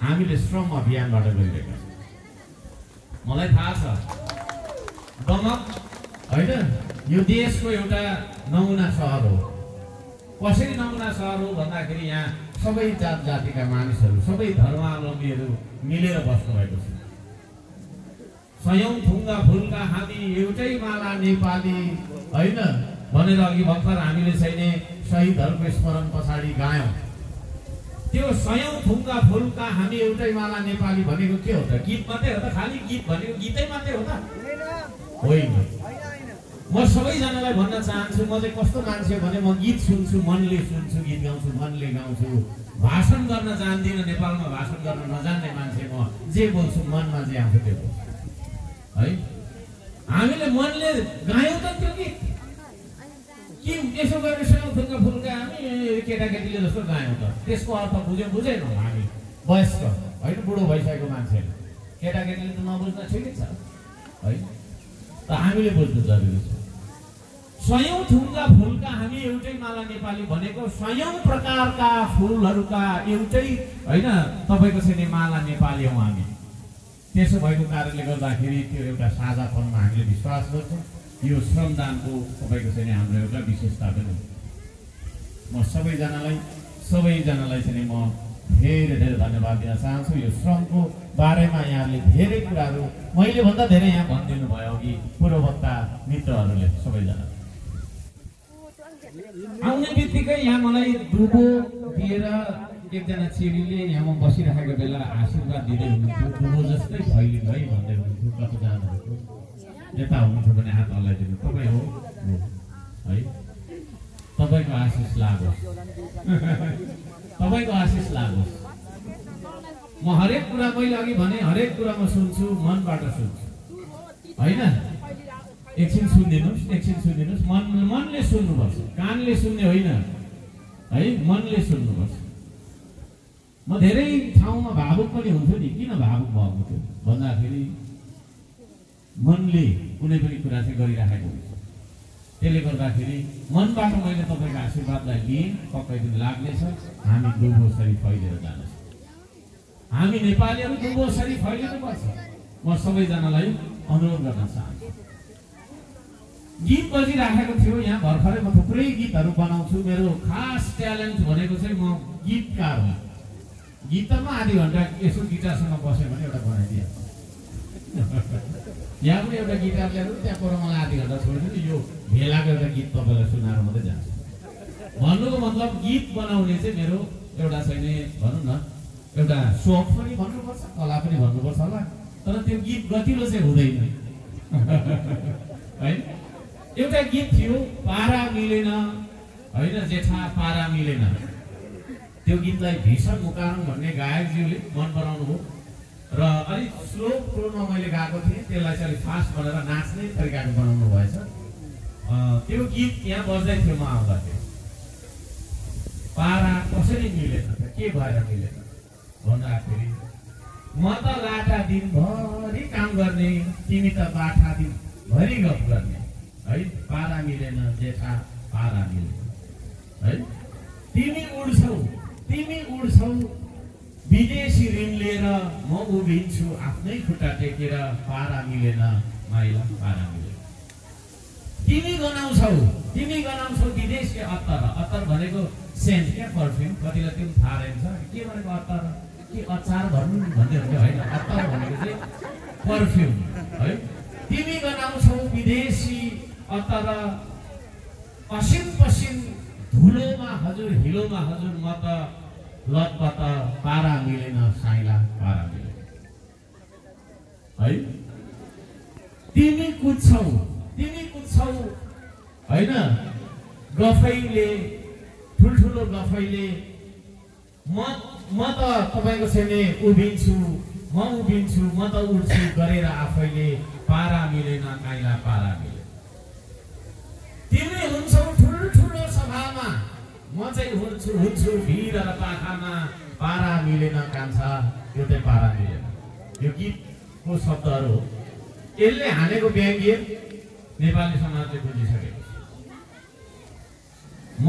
हामीले श्रम अभियानबाट गरिरहेका छौँ। मलाई थाहा छ दमक होइन यो देशको एउटा नमुना सहर हो। कसरी नमुना सहर हो भन्दाखेरि यहाँ सबै जात जातिका मानिसहरू, सबै धर्मावलम्बीहरू मिलेर बस्नु भएको छ। सयौं थुङ्गा फुलका हामी एउटै माला नेपाली होइन भनेर अघि भर्खर हामीले चाहिँ शहीदहरूको स्मरण पछाडि गायौँ। त्यो सयौं थुङ्गा फुलका हामी एउटै माला नेपाली भनेको के हो त? गीत मात्रै हो त? खाली गीत भनेको गीतै मात्रै हो त? होइन। म सबैजनालाई भन्न चाहन्छु, म चाहिँ कस्तो मान्छे भने म गीत सुन्छु, मनले सुन्छु, गीत गाउँछु, मनले गाउँछु। भाषण गर्न जान्दिनँ, नेपालमा भाषण गर्न नजान्ने मान्छे म। जे बोल्छु मनमा जे आउँछ त्यो बोल्छु है। हामीले मनले गायौँ त त्यो गीत कि यसो गरेर सयौं थुङ्गा फुलका हामी केटाकेटीले जस्तो गायौँ त? त्यसको अर्थ बुझेनौँ हामी वयस्क होइन, बुढो भइसकेको मान्छेहरू। केटाकेटीले त नबुझ्न ठिकै छ है, त हामीले बुझ्नु जरुरी छ। सयौं थुङ्गा फुलका हामी एउटै माला नेपाली भनेको सयौं प्रकारका फुलहरूका एउटै होइन तपाईँको चाहिँ माला नेपाली हौँ हामी। त्यसो भएको कारणले गर्दाखेरि त्यो एउटा साझापनमा हामीले विश्वास गर्छौँ। यो श्रमदानको तपाईँको चाहिँ हाम्रो एउटा विशेषता पनि हो। म सबैजनालाई चाहिँ म धेरै धेरै धन्यवाद दिन चाहन्छु। यो श्रमको बारेमा यहाँले धेरै कुराहरू मैले भन्दा धेरै यहाँ भनिदिनु भयो कि पूर्ववक्ता मित्रहरूले सबैजना। आउने बित्तिकै यहाँ मलाई दुबो दिएर एकजना चेलीले यहाँ म बसिरहेको बेला आशीर्वाद दिँदै हुनुहुन्थ्यो। दुबो जस्तै फैलिनु है भन्दै हुनुहुन्थ्यो। कतिजनाहरूको यता हुनुहुन्छ भने हात हल्लाइदिनु। तपाईँ हो है, तपाईँको आशिष लागोस्, तपाईँको आशिष लागोस्। म हरेक कुरा मैले अघि भने हरेक कुरा म सुन्छु, मनबाट सुन्छु होइन। एकछिन सुनिदिनुहोस्। मनले सुन्नुपर्छ, कानले सुन्ने होइन है, मनले सुन्नुपर्छ। म धेरै ठाउँमा भावुक पनि हुन्छु नि। किन भावुक भएको थियो भन्दाखेरि मनले कुनै पनि कुरा चाहिँ गरिराखेको हुन्छ। त्यसले गर्दाखेरि मनबाट मैले तपाईँको आशीर्वादलाई लिएँ। पक्कै पनि लाग्नेछ। हामी दुबोसरी फैलिएर जानेछौँ। हामी नेपालीहरू दुबोसरी फैलिनुपर्छ। म सबैजनालाई अनुरोध गर्न चाहन्छु। गीत बजिराखेको थियो यहाँ भर्खरै। म थुप्रै गीतहरू बनाउँछु। मेरो खास ट्यालेन्ट भनेको चाहिँ म गीतकार हुँ। गीतमा आधी घन्टा यसो गिटारसँग बस्यो भने एउटा बनाइदिइहाल्छ। यहाँ पनि एउटा गिटार ल्याएर त्यहाँ पर मलाई आधी घन्टा छोड्छु नि, यो भेलाको एउटा गीत तपाईँलाई सुनाएर मात्रै जान्छ। भन्नुको मतलब गीत बनाउने चाहिँ मेरो एउटा छैन भनौँ न, एउटा सोख पनि भन्नुपर्छ, कला पनि भन्नुपर्छ होला। तर त्यो गीत गतिलो चाहिँ हुँदैन है। एउटा गीत थियो पारा मिलेन होइन, जेठा पारा मिलेन। त्यो गीतलाई भीषण मुकारण भन्ने गायकज्यूले मन बनाउनु हो र अलिक स्लो फ्लोमा मैले गाएको थिएँ। त्यसलाई चाहिँ अलिक फास्ट बनाएर नाच्ने तरिकाको बनाउनु भएछ। त्यो गीत यहाँ बज्दै थियो म आउँदाखेरि। पारा कसरी मिलेन त, के भएर मिलेन भन्दाखेरि म त लाटा दिनभरि काम गर्ने, तिमी त बाठा दिनभरि गफ गर्ने है। पारा मिलेन जेठा पारा मिलेन है। तिमी उड्छौ विदेशी ऋण लिएर, म उभिन्छु आफ्नै खुट्टा टेकेर। पारा मिलेन माइला पारा मिलेन। तिमी गनाउँछौ विदेशकै अत्तर भनेको सेन्ट क्या, पर्फ्युम। कतिलाई त्यो थाहा रहेछ के भनेको अत्तर के अचार भन्नु भन्दै हुन्छ होइन। अत्तर भनेको चाहिँ पर्फ्युम है। तिमी गनाउँछौ विदेशी अत्तर, पसिन धुलोमा हजुर हिलोमा हजुर, म त लतपत पारा मिलेन साइला पारा मिलेन है। तिमी कुद्छौ होइन गफैले, ठुल्ठुलो गफैले। म त तपाईँको छैन उभिन्छु, म त उड्छु गरेर आफैले। पारा मिलेन काइला पारा मिलेन। तिमी हुन्छौ ठुल्ठुलो सभामा, म चाहिँ हुन्छु भिर र पाखामा। पारा मिलेन कान्छा एउटै पारा मिलेन। यो गीतको शब्दहरू हो। यसले हानेको व्यङ्ग्य नेपाली समाजले बुझिसकेको छ। म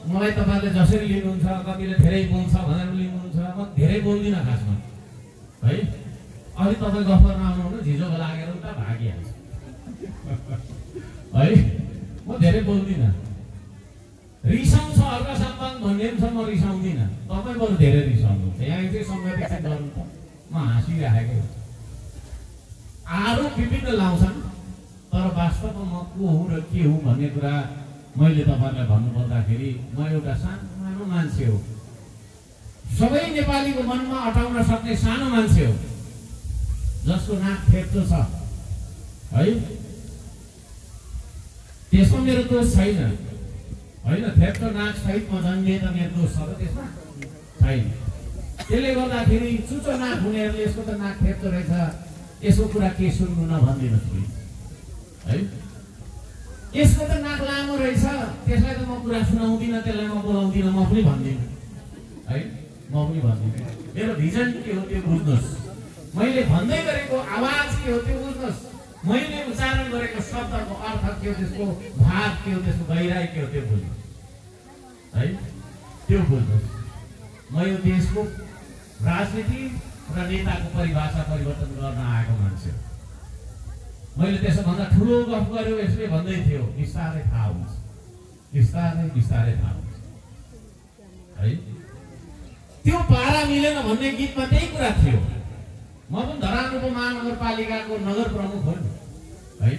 मलाई तपाईहरुले जसरी लिनुहुन्छ, कतिले धेरै बोल्छ भनेर लिनुहुन्छ, म धेरै बोल्दिन खासमा है। अलि तपाई गफ गर्न आउनुहुन्न, झिझो लागेर उता भागिहाल्छ है। म धेरै बोल्दिन, रिसाउँछ अर्का सन्तान भन्ने पनि छ, म रिसाउँदिन। तपाई बरु धेरै रिसाउनुहुन्छ। यहाँ चाहिँ संगठित गर्नु त म हाँसिरहेको। आरोप विभिन्न लाउँछन्, तर वास्तवमा म को हुँ र के हुँ भन्ने कुरा मैले तपाईहरुलाई भन्नु पर्दाखेरि म एउटा सानो मान्छे हो। सबै नेपालीको मनमा अटाउन सक्ने सानो मान्छे हो, जसको नाक थेप्चो छ है। त्यसमा मेरो दोष छैन हैन। थेप्चो नाक सहित म जन्मिए त मेरो दोष छ र त्यसमा छैन। त्यसले गर्दाखेरि चुचो नाक हुनेहरूले यसको त नाक थेप्चो रहेछ, यसको कुरा के सुन्नु न भनिदिनुहोस् प्लिज है। यसको त नाक लामो रहेछ, त्यसलाई त म कुरा सुनाउँदिन, त्यसलाई म बोलाउँदिन, म पनि भन्दिनँ है। म पनि भन्दिनँ। मेरो भिजन के हो त्यो बुझ्नुहोस्, मैले भन्दै गरेको आवाज के हो त्यो बुझ्नुहोस्, मैले उच्चारण गरेको शब्दको अर्थ के हो, त्यसको भाव के हो, त्यसको गहिराई के हो त्यो बुझ्नुहोस् है। त्यो बुझ्नुहोस्। म यो देशको राजनीति र नेताको परिभाषा परिवर्तन गर्न आएको मान्छे हो। मैले त्यसभन्दा ठुलो गफ गर्यो यसले भन्दै थियो, बिस्तारै थाहा हुन्छ, बिस्तारै थाहा हुन्छ है। त्यो पारा मिलेन भन्ने गीतमा त्यही कुरा थियो। म पनि धरान उपमहानगरपालिकाको नगर प्रमुख हो है।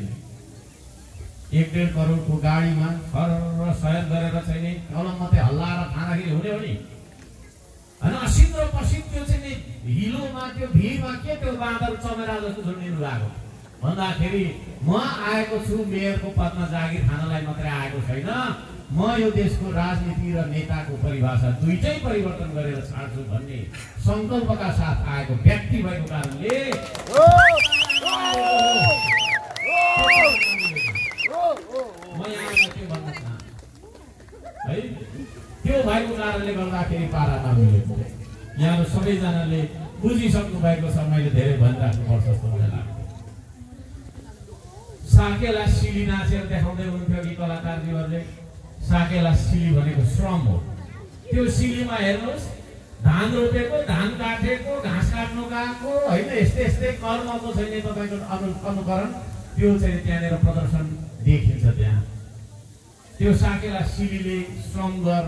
1.5 करोडको गाडीमा सर सहयोग गरेर चाहिँ नि कलम मात्रै हल्लाएर खाँदाखेरि हुने हो नि हैन। असिन र पसिन त्यो चाहिँ नि हिलोमा त्यो भिडमा के त्यो बाँदर चमेरा जस्तो झुन्डिनु भएको भन्दाखेरि म आएको छु मेयरको पदमा जागिर खानलाई मात्रै आएको छैन। म यो देशको राजनीति र नेताको परिभाषा दुईटै परिवर्तन गरेर छाड्छु भन्ने संकल्पका साथ आएको व्यक्ति भएको कारणले म यहाँलाई के भन्न चाहन्छु है। त्यो भएको कारणले गर्दाखेरि पारा नमिलेको यहाँहरू सबैजनाले बुझिसक्नु भएको छ। मैले धेरै भनिराख्नु पर्छ जस्तो मलाई लाग्छ। साकेला सिली नाचेर देखाउँदै हुनुहुन्थ्यो कि कलाकारजीहरूले। साकेला सिली भनेको श्रम हो। त्यो सिलीमा हेर्नुहोस्, धान रोपेको, धान काटेको, घाँस काट्नु गएको होइन, यस्तै कर्मको छैन तपाईँको अनुकरण, त्यो चाहिँ त्यहाँनिर प्रदर्शन देखिन्छ। त्यहाँ त्यो साकेला सिलीले श्रम गर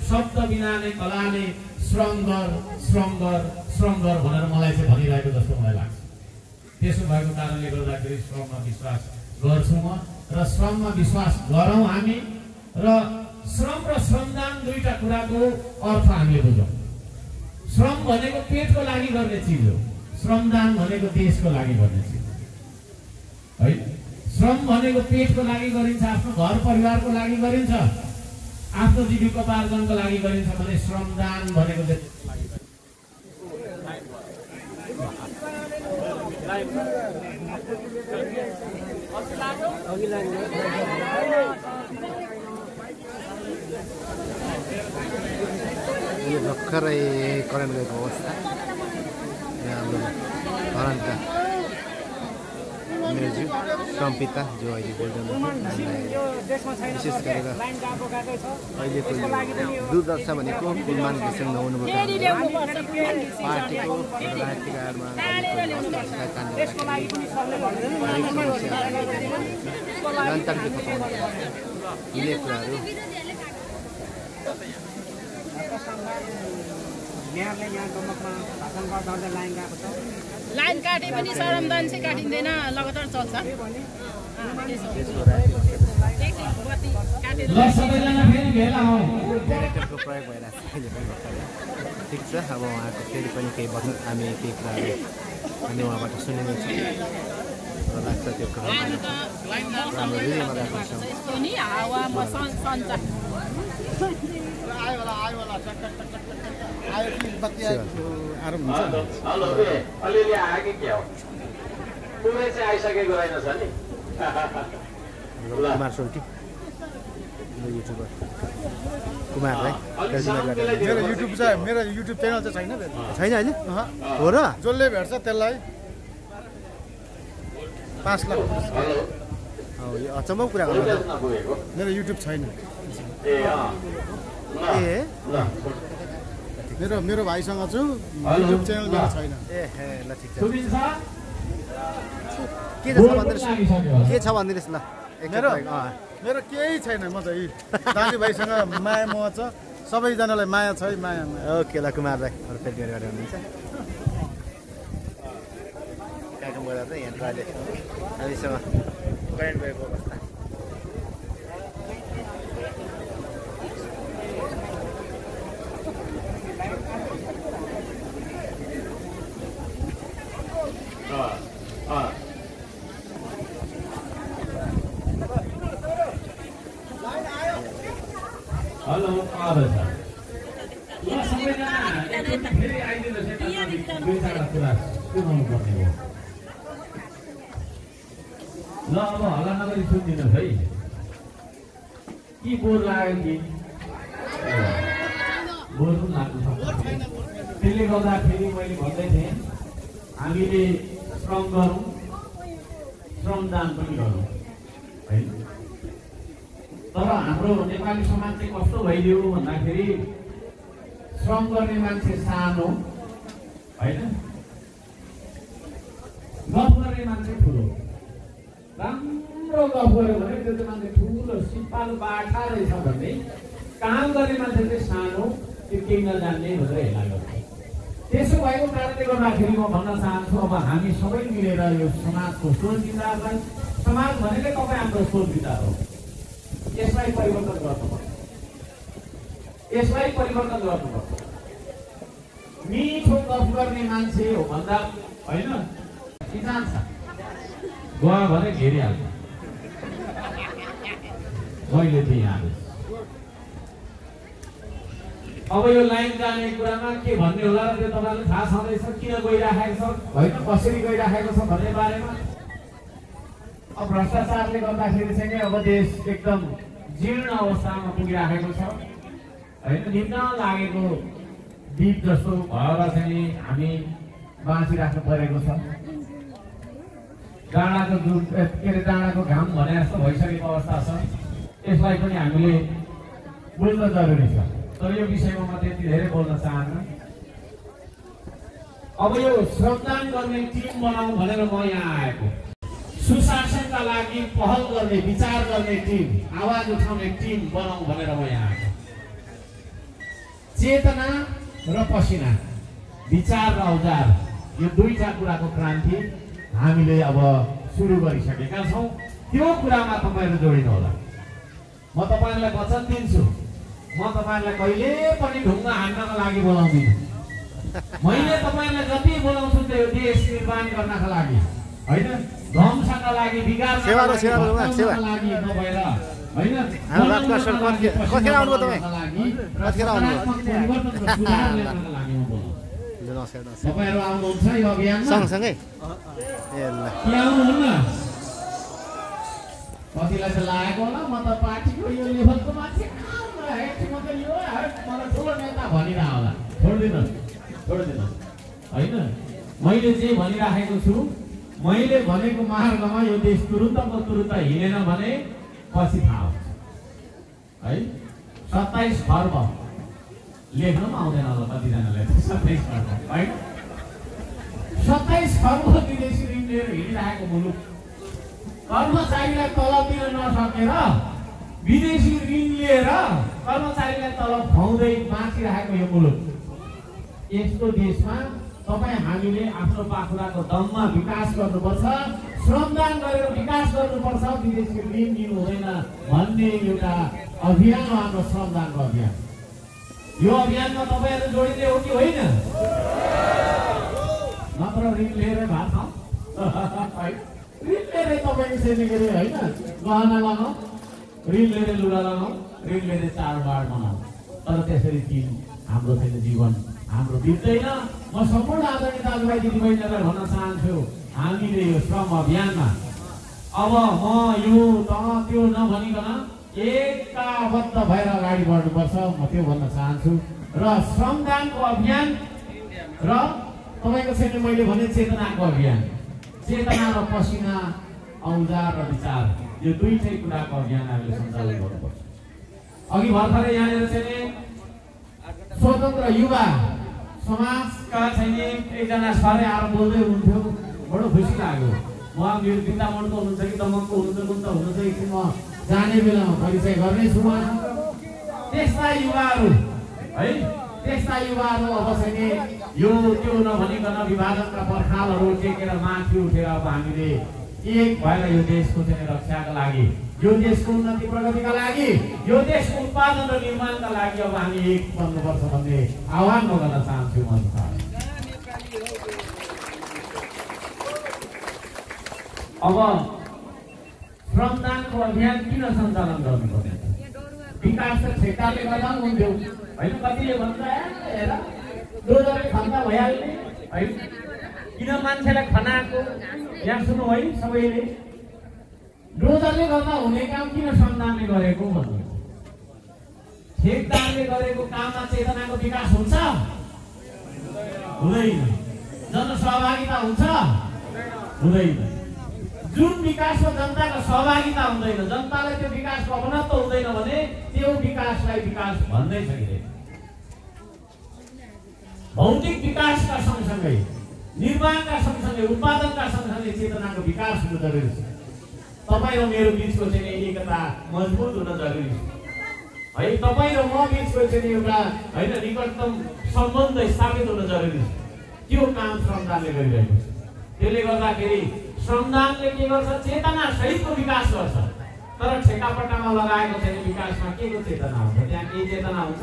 शब्द बिनाले कलाले श्रम गर भनेर मलाई चाहिँ भनिरहेको जस्तो मलाई लाग्छ। त्यसो भएको कारणले गर्दाखेरि श्रममा विश्वास गर्छु म र श्रममा विश्वास गरौँ हामी। र श्रम र श्रमदान दुईटा कुराको अर्थ हामीले बुझौँ। श्रम भनेको पेटको लागि गर्ने चिज हो, श्रमदान भनेको देशको लागि गर्ने चिज है। श्रम भनेको पेटको लागि गरिन्छ, आफ्नो घर परिवारको लागि गरिन्छ, आफ्नो जीविकोपार्जनको लागि गरिन्छ भने श्रमदान भनेको देशको लागि गरिन्छ। यो भर्खरै करेन्ट गएको अवस्था यहाँ हाम्रो धरानका मेरज्यू श्रमपिता जो अहिले बोल्दैन विशेष गरेर अहिलेको दुर्दशा भनेको कुलमान घिसिङ नहुनुको कारणले पार्टीको राजनीतिक आडमा जनताले यिनै कुराहरू लाइन काटे पनि श्रमदान चाहिँ काटिँदैन, लगातार चल्छ। जेनेरेटरको प्रयोग भइरहेको छ अहिले पनि भर्खरै। ठिक छ, अब उहाँको फेरि पनि केही बस्नु हामी केही कुराहरू हामी उहाँबाट सुनिनेछौँ र लाग्छ त्यो कुरा राम्रो हृदयमा राखेको छौँ। आराम हुन्छ अलिअलि आयो कि क्या हो, पुरै चाहिँ आइसकेको रहेनछ नि। कुमार सोल्टी युट्युबर कुमारलाई मेरो युट्युब च्यानल चाहिँ छैन अहिले हो र? जसले भेट्छ त्यसलाई 5 लाख यो अचम्मको कुरा गर्नु मेरो युट्युब छैन ए मेरो भाइसँग छु युट्युब च्यानल मेरो छैन ए ल ठिक छ सुनिन्छ के छ भनिदिनुहोस् ल मेरो केही छैन म त यी दाजुभाइसँग माया मोह छ सबैजनालाई माया छ है माया ओके ल कुमार दाइ अरू फेरि गरेर हुनुहुन्छ कहाँको बोला त यहाँ अहिले हामीसँग करेन्ट गएको अवस्था हेलो आउँदैछ ल सबैजना फेरि आइदिनुहोस् दुई चारवटा कुरा सुनाउनु पर्ने हो ल अब हल्ला नगरी सुनिदिनुहोस् है कि बोर लाग्यो कि बोर पनि लाग्नु सक्छ त्यसले गर्दाखेरि मैले भन्दै थिएँ हामीले श्रम गरौँ श्रमदान पनि गरौँ है तर हाम्रो नेपाली समाज चाहिँ कस्तो भइदियो भन्दाखेरि श्रम गर्ने मान्छे सानो होइन गफ गर्ने मान्छे ठुलो राम्रो गफ गऱ्यो भने त्यो चाहिँ मान्छे ठुलो सिपालु बाठा रहेछ भन्ने काम गर्ने मान्छे चाहिँ सानो त्यो केही नजान्ने भनेर हेला गर्छ त्यसो भएको कारणले गर्दाखेरि म भन्न चाहन्छु अब हामी सबै मिलेर यो समाजको सोच विचारलाई समाज भनेकै तपाईँ हाम्रो सोच विचार हो यसलाई परिवर्तन गर्नुपर्छ मिठो गफ गर्ने मान्छे हो भन्दा होइन कि जान्छ गयो भने घेरिहाल्छ मैले थिएँ यहाँ अब यो लाइन जाने कुरामा के भन्ने होला र त्यो तपाईँलाई थाहा छँदैछ किन गइराखेको छ होइन कसरी गइराखेको छ भन्ने बारेमा अब भ्रष्टाचारले गर्दाखेरि चाहिँ अब देश एकदम जीर्ण अवस्थामा पुगिराखेको छ होइन निम्न लागेको दीप जस्तो भएर चाहिँ हामी बाँचिराख्नु परेको छ डाँडाको दुध के अरे डाँडाको घाम भने जस्तो भइसकेको अवस्था छ यसलाई पनि हामीले बुझ्न जरुरी छ तर यो विषयमा म त्यति धेरै बोल्न चाहन्न अब यो श्रमदान गर्ने टिम बनाऊ भनेर म यहाँ आएको सुशासनका लागि पहल गर्ने विचार गर्ने टिम आवाज उठाउने टिम बनाऊ भनेर म यहाँ आएको चेतना र पसिना विचार र औजार यो दुईटा कुराको क्रान्ति हामीले अब सुरु गरिसकेका छौँ त्यो कुरामा तपाईँहरू जोडिनु होला म तपाईँहरूलाई वचन दिन्छु म तपाईँहरूलाई कहिले पनि ढुङ्गा हान्नका लागि बोलाउँदिनँ मैले तपाईँहरूलाई जति बोलाउँछु त्यो देश निर्माण गर्नका लागि होइन ध्वंसका लागि बिगार्नका लागि नभएर होइन तपाईँहरू आउनुहुन्छ यो अभियानमा सँगसँगै आउनुहुन्न कतिलाई त लागेको होला म त पार्टीको यो लेभलको मान्छे मलाई ठुलो नेता भनिरह होला छोडिदिनु होइन मैले जे भनिराखेको छु मैले भनेको मार्गमा यो देश तुरुन्तको तुरुन्त हिँडेन भने पछि थाहा हुन्छ है 27 खर्ब लेख्न पनि आउँदैन होला कतिजनालाई 27 खर्ब है 27 खर्ब विदेशी ऋण लिएर हिँडिरहेको मुलुक कर्मचारीलाई तलब दिन नसकेर विदेशी ऋण लिएर कर्मचारीलाई तलब खुवाउँदै बाँचिरहेको यो मुलुक यस्तो देशमा तपाईँ हामीले आफ्नो पाखुराको दममा विकास गर्नुपर्छ श्रमदान गरेर विकास गर्नुपर्छ विदेशी ऋण लिनु हुँदैन भन्ने एउटा अभियान हो हाम्रो श्रमदानको अभियान यो अभियानमा तपाईँहरू जोडिँदै हो कि होइन नत्र ऋण लिएर भात खाऊ ऋण लिएर तपाईँको सेनेगरी होइन गहना लगाऊ ऋण लिएर लुगा लगाऊ ऋण लिएर चाडबाड मनाऊ तर त्यसरी दिन हाम्रो चाहिँ जीवन हाम्रो बित्दैन म सम्पूर्ण आदरणीय दाजुभाइ दिदीबहिनीलाई भन्न चाहन्छु हामीले यो श्रम अभियानमा अब म यो त त्यो नभनिकन एकताबद्ध भएर अगाडि बढ्नुपर्छ म त्यो भन्न चाहन्छु र श्रमदानको अभियान र तपाईँको चाहिँ मैले भने चेतनाको अभियान चेतना र पसिना औजार र विचार यो दुईटै कुराको अभियान हामीले सञ्चालन गर्नुपर्छ। अघि भर्खरै यहाँनिर चाहिँ स्वतन्त्र युवा समाजका चाहिँ एकजना सरले आएर बोल्दै हुनुहुन्थ्यो, बडो खुसी लाग्यो। उहाँ मेरो चिन्तामणको हुनुहुन्छ कि दमकको हुनुहुन्छ एकछिन म जाने बेलामा परिचय गर्नेछु उहाँसँग। त्यस्ता युवाहरू है, त्यस्ता युवाहरू अब चाहिँ यो त्यो नभनिकन विभाजनका पर्खालहरू टेकेर माथि उठेर अब हामीले एक भएर यो देशको चाहिँ रक्षाका लागि, यो देशको उन्नति प्रगतिका लागि, यो देशको उत्पादन र निर्माणका लागि अब हामी एक बन्नुपर्छ भन्ने आह्वान म गर्न चाहन्छु। म अब श्रमदानको अभियान किन सञ्चालन गर्नुपर्ने? विकास र ठेक्काले गर्दा पनि हुन्थ्यो होइन। कतिले भन्छ हेर डोजरले खन्दा भइहाल्ने है, किन मान्छेलाई खनाएको? यहाँ सुन्नु है सबैले, डोजरले गर्दा हुने काम किन श्रमदानले गरेको भन्नु? ठेकदारले गरेको काममा चेतनाको विकास हुन्छ? हुँदैन। जनसहभागिता हुन्छ? हुँदैन। जुन विकासमा जनताको सहभागिता हुँदैन, जनतालाई त्यो विकासको अपनत्व हुँदैन भने त्यो विकासलाई विकास भन्दै सकिँदैन। भौतिक विकासका सँगसँगै, निर्माणका सँगसँगै, उत्पादनका सँगसँगै चेतनाको विकास हुनु जरुरी छ। तपाईँ र मेरो बिचको चाहिँ एकता मजबुत हुन जरुरी छ है। तपाईँ र म बिचको चाहिँ एउटा होइन निकटतम सम्बन्ध स्थापित हुन जरुरी छ। त्यो काम श्रमदानले गरिरहेको छ। त्यसले गर्दाखेरि श्रमदानले के गर्छ? चेतना सहितको विकास गर्छ। तर ठेकापट्टामा लगाएको चाहिँ विकासमा के को चेतना हुन्छ? त्यहाँ केही चेतना हुन्छ?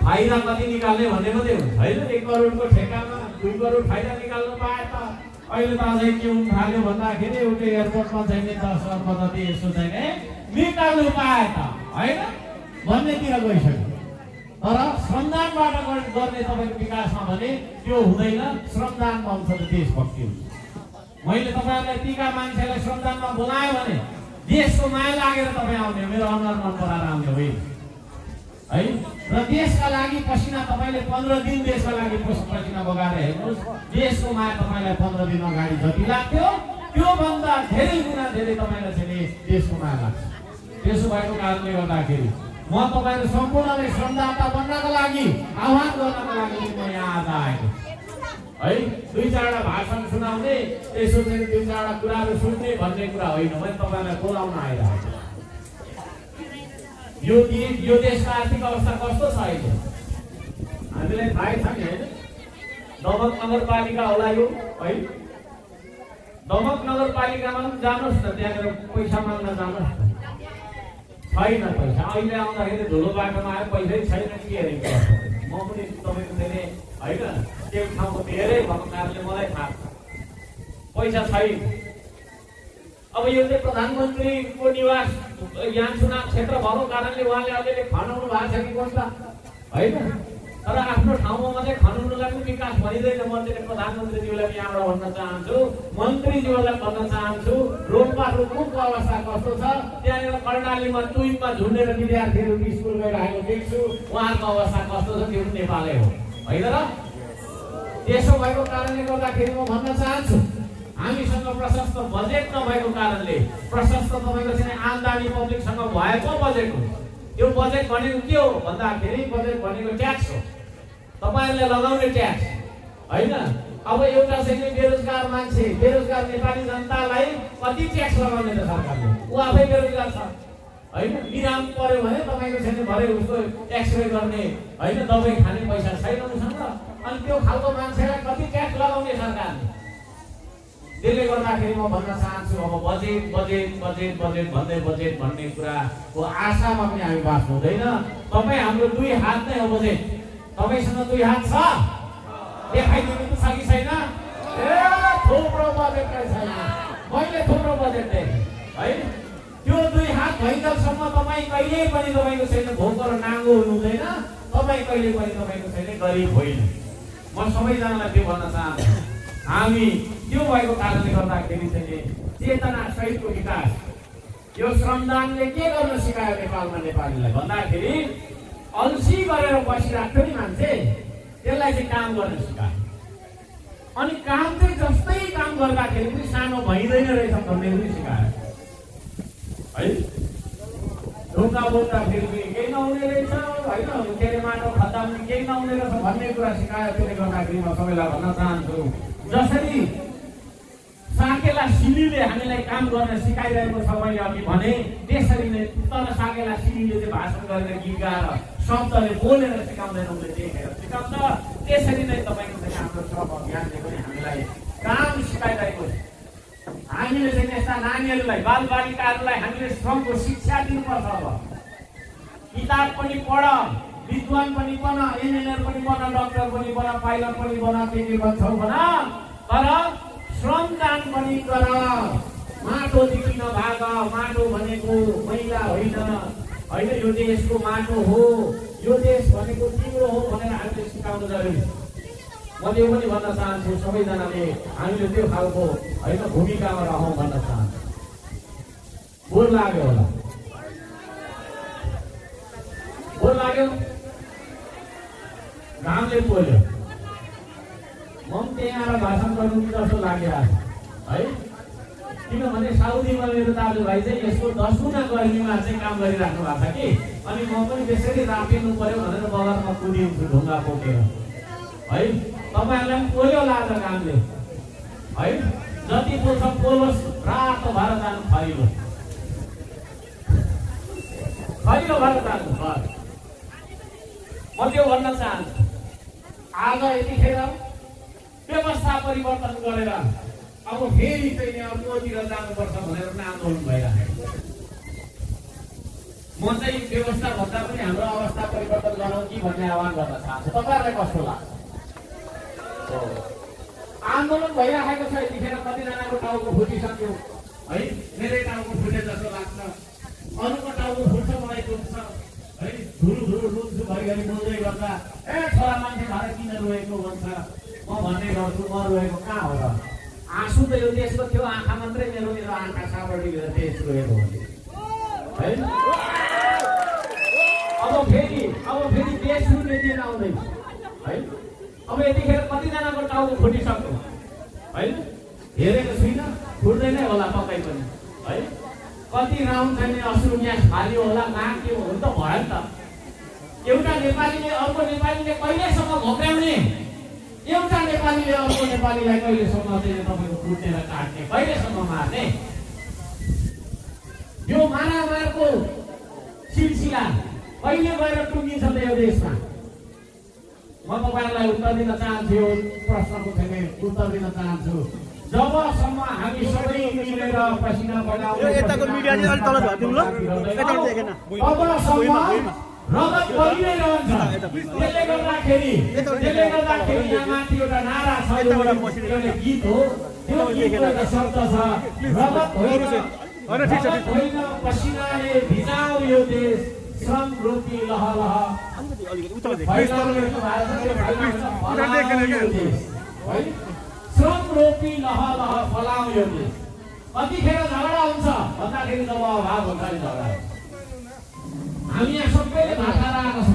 फाइदा कति निकाल्ने भन्ने मात्रै हुन्छ होइन। 1 करोडको ठेकामा 2 करोड फाइदा निकाल्नु पाए त अहिले त अझै के हुन थाल्यो भन्दाखेरि एउटा एयरपोर्टमा चाहिँ 10 अर्ब जति यसो चाहिँ निकाल्नु पाए त होइन भन्नेतिर गइसक्यो। तर श्रमदानबाट गर्ने तपाईँको विकासमा भने त्यो हुँदैन। श्रमदानमा हुन्छ त देशभक्ति हुन्छ। मैले तपाईँहरूलाई तीका मान्छेलाई श्रमदानमा बोलाएँ भने देशको माया लागेर तपाईँ आउने, मेरो अनुहार मन पराएर आउने होइन है। र देशका लागि पसिना तपाईँले 15 दिन देशका लागि पसिना बगाएर हेर्नुहोस्, देशको माया तपाईँलाई 15 दिन अगाडि जति लाग्थ्यो त्योभन्दा धेरै गुणा धेरै तपाईँलाई चाहिँ देशको माया लाग्छ। त्यसो भएको कारणले गर्दाखेरि म तपाईँहरू सम्पूर्णले श्रमदाता बन्नका लागि आह्वान गर्नका लागि म यहाँ आज आएको है। 2-4वटा भाषण सुनाउने, यसो चाहिँ 2-4वटा कुराहरू सुन्ने भन्ने कुरा होइन। मैले तपाईँलाई बोलाउन आइरहेको। यो देशको आर्थिक अवस्था कस्तो छ अहिले हामीलाई थाहै छ नि होइन। दमक नगरपालिका होला यो है। दमक नगरपालिकामा पनि जानुहोस् न, त्यहाँनिर पैसा माग्न जानुहोस् न, छैन पैसा। अहिले आउँदाखेरि धुलो बाटोमा आयो, पैसै छैन के हेरेको। म पनि तपाईँको धेरै होइन त्यो ठाउँको धेरै भएको कारणले मलाई थाहा छ पैसा छैन। अब यो चाहिँ प्रधानमन्त्रीको निवास यहाँ चुनाव क्षेत्र भएको कारणले उहाँले अलिअलि खनाउनु भएको छ कि कस्तो होइन। तर आफ्नो ठाउँमा मात्रै खनाउनुलाई पनि विकास भनिँदैन। म चाहिँ प्रधानमन्त्रीज्यूलाई यहाँबाट भन्न चाहन्छु, मन्त्रीज्यूलाई भन्न चाहन्छु, रोडमा रुखको अवस्था कस्तो छ? त्यहाँनिर कर्णालीमा टुइनमा झुन्डेर विद्यार्थीहरू स्कुल गइरहेको देख्छु। उहाँको अवस्था कस्तो छ? त्यो नेपालै हो होइन र? त्यसो भएको कारणले गर्दाखेरि म भन्न चाहन्छु, हामीसँग प्रशस्त बजेट नभएको कारणले, प्रशस्त तपाईँको चाहिँ आमदानी पब्लिकसँग भएको बजेट हो। त्यो बजेट भनेको के हो भन्दाखेरि बजेट भनेको ट्याक्स हो, तपाईँहरूले लगाउने ट्याक्स होइन। अब एउटा चाहिँ बेरोजगार मान्छे, बेरोजगार नेपाली जनतालाई कति ट्याक्स लगाउने त सरकारले? ऊ आफै बेरोजगार छ होइन। बिराम पर्यो भने तपाईँको चाहिँ भरे उसको एक्सरे गर्ने होइन, दबाई खाने पैसा छैन उसँग। अनि त्यो खालको मान्छेलाई कति ट्याक्स लगाउने सरकारले? त्यसले गर्दाखेरि म भन्न चाहन्छु, अब बजेट बजेट बजेट बजेट भन्दै बजेट भन्ने कुराको आशामा पनि हामी बाँच्नु हुँदैन। तपाईँ हाम्रो 2 हात नै हो बजेट। तपाईँसँग 2 हात छ? देखाइदिनु त छ कि छैन? थुप्रो बजेट छैन। मैले थुप्रो बजेट देखेँ है। त्यो 2 हात भइन्जेलसम्म तपाईँ कहिले पनि तपाईँको छैन भोक र नाङ्गो हुनुहुँदैन। तपाईँ कहिले पनि तपाईँको छैन गरिब होइन। म सबैजनालाई त्यो भन्न चाहन्छु। हामी त्यो भएको कारणले गर्दाखेरि चाहिँ चेतना सहितको विकास, यो श्रमदानले के गर्न सिकायो नेपालमा नेपालीलाई भन्दाखेरि अल्छी गरेर बसिरहेको नि मान्छे, त्यसलाई चाहिँ काम गर्न सिकायो। अनि काम चाहिँ जस्तै काम गर्दाखेरि पनि सानो भइँदैन रहेछ भन्ने पनि सिकायो। है ढुङ्गा बोक्दाखेरि केही नहुने रहेछ होइन के अरे माटो खद्दा पनि केही नहुने रहेछ भन्ने कुरा सिकायो। त्यसले गर्दाखेरि म सबैलाई भन्न चाहन्छु जसरी साकेला सिलीले हामीलाई काम गर्न सिकाइरहेको छ मैले अघि भने त्यसरी नै तर साकेला सिलीले चाहिँ भाषण गरेर गीत गाएर शब्दले बोलेर सिकाउँदैन उसले देखेर सिकाउँछ। त्यसरी नै तपाईँको चाहिँ हाम्रो श्रम अभियानले पनि हामीलाई काम सिकाइरहेको छ। हामीले चाहिँ यस्ता नानीहरूलाई बालबालिकाहरूलाई हामीले श्रमको शिक्षा दिनुपर्छ। अब किताब पनि पढ, विद्वान पनि बन, इन्जिनियर पनि बन, डाक्टर पनि बन, पाइलट पनि बन, के बन्छौ बन, तर श्रमदान पनि गर। माटोदेखि नभाग। माटो भनेको मैला होइन होइन यो देशको माटो हो, यो देश भनेको तिम्रो हो भनेर हामीले सिकाउनु जरुरी छ। म त्यो पनि भन्न चाहन्छु सबैजनाले हामीले त्यो खालको होइन भूमिकामा रहौँ भन्न चाहन्छु। बोर लाग्यो होला, बोर लाग्यो, घामले पोल्यो, म पनि त्यहाँ भाषण गर्नु कि जस्तो लागिरहेको छ है। किनभने साउदीमा मेरो दाजुभाइ चाहिँ यसको 10 गुणा गर्मीमा चाहिँ काम गरिराख्नु भएको छ कि अनि म पनि त्यसरी रापिनु पर्यो भनेर बगरमा कुदिन्छु ढुङ्गा बोकेर है। तपाईँहरूलाई पनि पोल्यो लाग्छ कामले है। जति पोल्छ पोलोस्, रातो भएर जानु खरिलो खरिलो भएर जानु घर। म त्यो भन्न चाहन्छु आज यतिखेर व्यवस्था परिवर्तन गरेर अब फेरि चाहिँ अर्कोतिर जानुपर्छ भनेर पनि आन्दोलन भइरहेको छ। म चाहिँ व्यवस्था भन्दा पनि हाम्रो अवस्था परिवर्तन गरौँ कि भन्ने आह्वान गर्न चाहन्छु। तपाईँहरूलाई कस्तो लाग्छ? आन्दोलन भइरहेको छ यतिखेर। कतिजनाको टाउको फुटिसक्यो है, मेरै टाउको फुटे जस्तो लाग्छ, अरूको टाउको फुट्छ मलाई दुख्छ है। धुरु धुरु रुन्छु घरिघरि बोल्दै गर्दा ए छोरा मान्छे भएर किन रोएको भन्छ। म भन्ने गर्छु म रोएको कहाँ हो र? आँसु त यो देशको थियो, आँखा मात्रै मेरो मेरो आँखा साबर्डी देश रोएको है। अब फेरि देश रुने दिन आउँदैछ है। अब यतिखेर कतिजनाको टाउको फुटिसक्यो है, हेरेको छुइनँ, फुट्दैन होला पक्कै पनि है। कति राउन्ड चाहिँ अश्रु ग्यास फाल्यो होला, कहाँ के हो त भयो नि त। एउटा नेपालीले अर्को नेपालीले कहिलेसम्म घोक्राउने, एउटा नेपालीले अर्को नेपालीलाई कहिलेसम्म चाहिँ तपाईँको फुट्नेर काट्ने, कहिलेसम्म मार्ने? यो मारामारको सिलसिला कहिले गएर टुङ्गिन्छ त यो देशमा? म तपाईँहरूलाई उत्तर दिन चाहन्छु, यो प्रश्नको चाहिँ उत्तर दिन चाहन्छु। जबसम्म हामी सबै मिलेर पसिना बगाउँछौँ, यताको मिडिया चाहिँ अलि तल झर्दिउँ ल, यता देखेन, तबसम्म रगत बगिनै रहन्छ। त्यसले गर्दाखेरि यहाँ माथि एउटा नारा छ, एउटा गीत हो, त्यो गीतको एउटा शब्द छ, रगत होइन पसिनाले भिजाऊ यो देश, श्रम रूपी लहलह श्रम रूपी लहलह फलाऊ यो देश। कतिखेर झगडा हुन्छ भन्दाखेरि जब अभाव हुन्छ नि झगडा। हामी यहाँ सबैले भाषा आएको छ